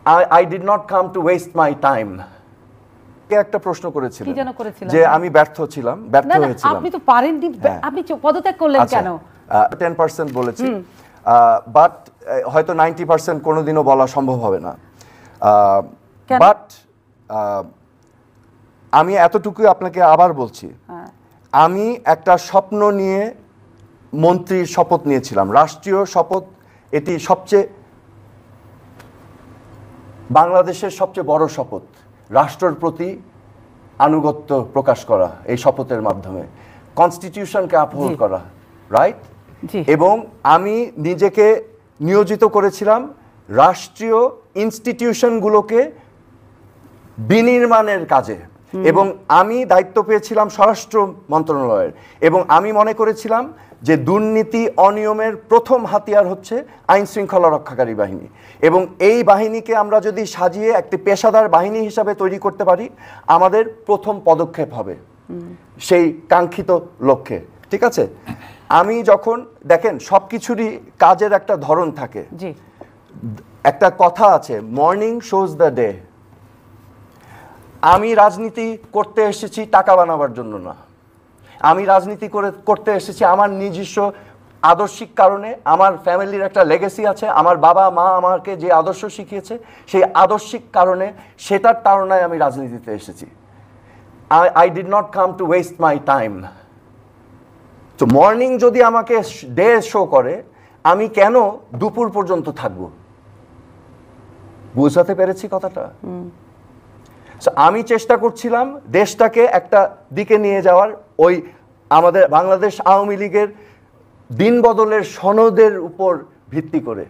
I did not come to waste my time. কে একটা প্রশ্ন করেছিলেন কি যেন করেছিলেন যে আমি ব্যর্থ হয়েছিলাম। আপনি তো পারেননি, আপনি পদত্যাগ করলেন কেন? 10% বলেছি, বাট হয়তো 90% কোনোদিনও বলা সম্ভব হবে না। বাট আমি এতটুকুই আপনাকে আবার বলছি, আমি একটা স্বপ্ন নিয়ে মন্ত্রীর শপথ নিয়েছিলাম, রাষ্ট্রীয় শপথ। এটি সবচেয়ে বাংলাদেশের সবচেয়ে বড় শপথ, রাষ্ট্রের প্রতি আনুগত্য প্রকাশ করা এই শপথের মাধ্যমে, কনস্টিটিউশনকে আপহোল্ড করা, রাইট? এবং আমি নিজেকে নিয়োজিত করেছিলাম রাষ্ট্রীয় ইনস্টিটিউশনগুলোকে বিনির্মাণের কাজে, এবং আমি দায়িত্ব পেয়েছিলাম স্বরাষ্ট্র মন্ত্রণালয়ের, এবং আমি মনে করেছিলাম যে দুর্নীতি অনিয়মের প্রথম হাতিয়ার হচ্ছে আইন শৃঙ্খলা রক্ষাকারী বাহিনী, এবং এই বাহিনীকে আমরা যদি সাজিয়ে একটি পেশাদার বাহিনী হিসাবে তৈরি করতে পারি, আমাদের প্রথম পদক্ষেপ হবে সেই কাঙ্ক্ষিত লক্ষ্যে। ঠিক আছে, আমি যখন দেখেন সব কিছুরই কাজের একটা ধরন থাকে, একটা কথা আছে, মর্নিং শোজ দ্য ডে। আমি রাজনীতি করতে এসেছি টাকা বানাবার জন্য না, আমি রাজনীতি করতে এসেছি আমার নিজস্ব আদর্শিক কারণে। আমার ফ্যামিলির একটা লেগেসি আছে, আমার বাবা মা আমাকে যে আদর্শ শিখিয়েছে সেই আদর্শিক কারণে, সেটার তাড়নায় আমি রাজনীতিতে এসেছি। I did not come to waste my time. তো মর্নিং যদি আমাকে ডে শো করে, আমি কেন দুপুর পর্যন্ত থাকবো? বুঝাতে পেরেছি কথাটা? আমি চেষ্টা করছিলাম দেশটাকে একটা দিকে নিয়ে যাওয়ার, ওই আমাদের বাংলাদেশ আওয়ামী লীগের দিন বদলের সনদের উপর ভিত্তি করে।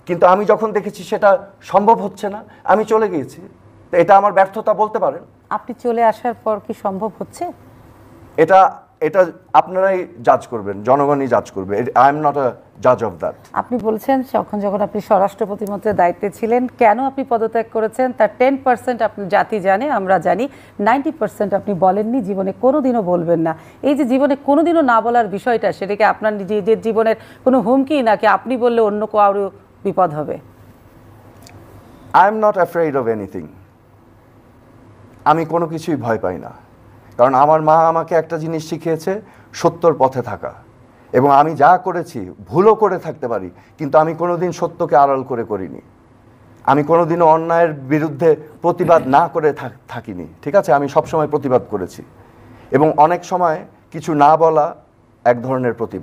কিন্তু আমি যখন দেখেছি সেটা সম্ভব হচ্ছে না, আমি চলে গিয়েছি। তো এটা আমার ব্যর্থতা বলতে পারেন। আপনি চলে আসার পর কি সম্ভব হচ্ছে? এটা এটা আপনারাই জাজ করবেন, জনগণই জাজ করবে। আই এম নট আ জাজ অফ দ্যাট। আপনি বলছেন যখন আপনি স্বরাষ্ট্র প্রতিমন্ত্রীর দায়িত্বে ছিলেন, কেন আপনি পদত্যাগ করেছেন তার 10% আপনি জাতি জানে, আমরা জানি। 90% আপনি বলেননি, জীবনে কোনোদিনও বলবেন না। এই যে জীবনে কোনোদিনও না বলার বিষয়টা, সেটাকে আপনার নিজের জীবনের কোনো হুমকি, নাকি আপনি বললে অন্য কারো বিপদ হবে? I am not afraid of anything. আমি কোনো কিছুই ভয় পাই না, কারণ আমার মা আমাকে একটা জিনিস শিখিয়েছে, সত্যর পথে থাকা। এবং আমি যা করেছি, ভুলও করে থাকতে পারি, কিন্তু আমি কোনোদিন সত্যকে আড়াল করে করিনি। আমি কোনোদিনও অন্যায়ের বিরুদ্ধে প্রতিবাদ না করে থাকিনি। ঠিক আছে, আমি সবসময় প্রতিবাদ করেছি, এবং অনেক সময় কিছু না বলা এক ধরনের প্রতিবাদ।